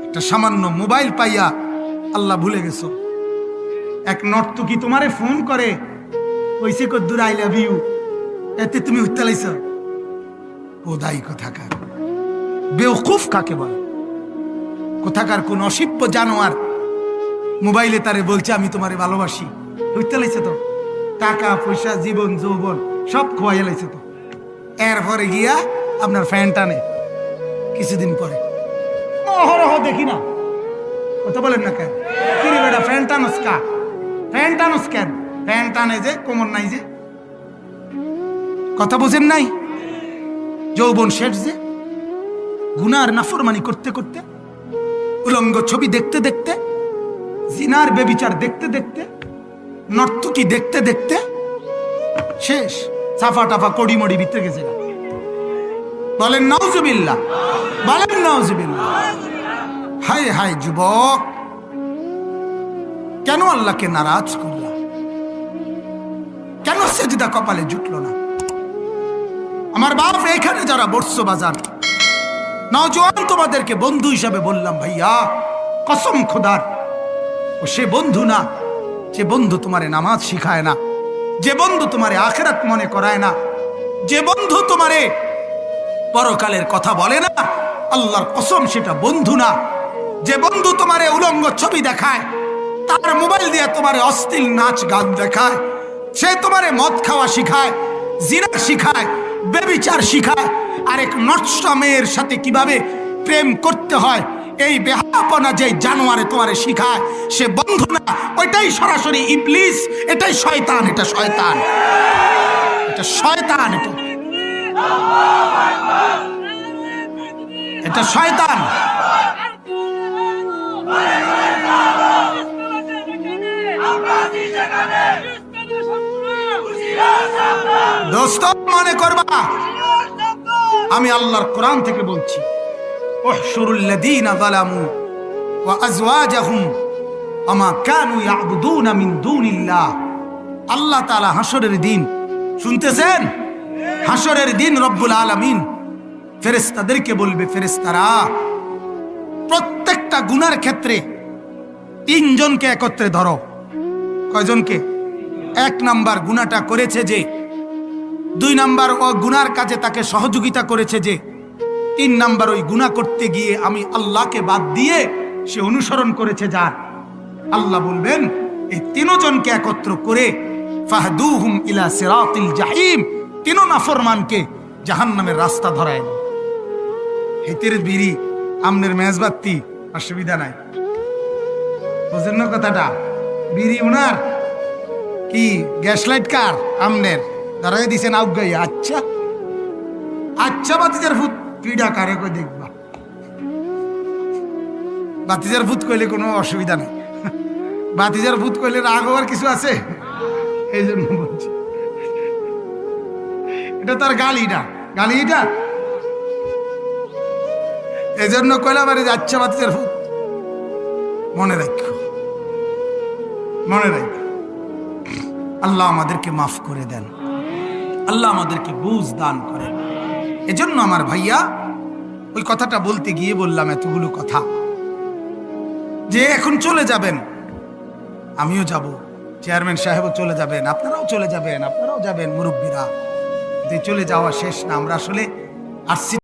একটা সামান্য মোবাইল পাইয়া আল্লাহ ভুলে গেছো। এক নর্তকী তোমারে ফোন করে কইছে কদ্দুর আই লাভ ইউ, এতে তুমি উত্তালাইছ। কোদাই কোথাকার বেওকুফ কাকে বলে? কোথাকার কোন অসিব্য জানোয়ার মোবাইলে তারে বলছে আমি তোমারে ভালোবাসি, উত্তালাইছে তো। টাকা পয়সা জীবন যৌবন সব খোয়াইয়া লাইছে তো। এরপরে গিয়া আপনার ফ্যান টানে কিছুদিন পরে। অহরহ দেখি না, কথা বলেন না কেন? কিরে বেটা ফ্যান টানোস কা? ফ্যান টানোস কেন? ফ্যান টানে যে কোমর নাই যে, কথা বোঝেন নাই? যৌবন শেষ যে, গুনার নাফরমানি করতে করতে, উলঙ্গ ছবি দেখতে দেখতে, জিনার বেবিচার দেখতে দেখতে, নর্তকী দেখতে দেখতে শেষ। সাফা টাফা কড়িমড়ি ভিতরে গেছে। বলেন নাউজুবিল্লাহ, বলেন নাউজুবিল্লাহ। হায় হায় যুবক, কেন আল্লাহকে নারাজ করলা? কেন সেজদা কপালে জুটলো না? আমার বাপ এখানে যারা বর্ষ বাজান নওজোয়ান, তোমাদেরকে বন্ধু হিসাবে বললাম ভাইয়া, কসম খোদার, ও সে বন্ধু না যে বন্ধু তোমারে নামাজ শিখায় না, যে বন্ধু তোমারে আখিরাত মনে করায় না, যে বন্ধু তোমারে পরকালের কথা বলে না, আল্লাহর কসম সেটা বন্ধু না। যে বন্ধু তোমারে উলঙ্গ ছবি দেখায়, তার মোবাইল দিয়ে তোমারে অশ্লীল নাচ গান দেখায়, সে তোমারে মদ খাওয়া শিখায়, জিনা শিখায়, বেবিচার শিখায়, আরেক নষ্ট মেয়ের সাথে কিভাবে প্রেম করতে হয়, এই বেহাপনা যে জানোয়ারে তোমারে শিখায়, সে বন্ধু না, ওইটাই সরাসরি ইবলিস, এটাই শয়তান, এটা শয়তান, এটা শয়তান, এটা শয়তান। দোস্ত মনে করবা, আমি আল্লাহর কোরআন থেকে বলছি, উহশুরুল্লাযীনা যালামু ওয়া আযওয়াজাহুম ওয়া কানু ইয়াবুদুনা মিন দুনিল্লাহ। আল্লাহ তাআলা হাসরের দিন, শুনতেছেন? হাসরের দিন রব্বুল আলামিন ফেরেশতাদেরকে বলবে, ফেরেশতারা প্রত্যেকটা গুনার ক্ষেত্রে তিনজনকে একত্রে ধরো। কয়জনকে? এক নাম্বার গুনাহটা করেছে যে, দুই নাম্বার ও গুনার কাজে তাকে সহযোগিতা করেছে যে, তিন নাম্বার ওই গুনাহ করতে গিয়ে আমি আল্লাহকে বাদ দিয়ে সে অনুসরণ করেছে যার। আল্লাহ বলবেন এই তিনজনকে একত্র করে ফাহদুহুম ইলা সিরাতিল জাহিম, তিন নাফরমানকে জাহান্নামের রাস্তা ধরায়। হেতের বিড়ি আমনের মেজবাতি, অসুবিধা নাই, বুঝেন না কথাটা? বিড়ি উনার কি গ্যাস লাইট কার আমনের ধরাই দিছেন আউগাই। আচ্ছা আচ্ছা, বাতিজার ভূত পিডা কারে কই দেখবা, বাতিজার ভূত কইলে কোনো অসুবিধা নেই। বাতিজার ভূত কইলে রাগ হওয়ার কিছু আছে? এই জন্য বলছি, এটা তার গালিটা, গালি এটা, এই জন্য কইলাম আরে আচ্ছা বাতিজার ভূত। মনে রাখো, মনে রাখো, আল্লাহ আমাদেরকে মাফ করে দেন, আল্লাহ আমাদেরকে বুঝ দান করেন। এজন্য আমার ভাইয়া ওই কথাটা বলতে গিয়ে বললাম এতগুলো কথা, যে এখন চলে যাবেন, আমিও যাব, চেয়ারম্যান সাহেবও চলে যাবেন, আপনারাও চলে যাবেন, আপনারাও যাবেন, মুরব্বীরা। চলে যাওয়া শেষ না, আমরা আসলে আসছি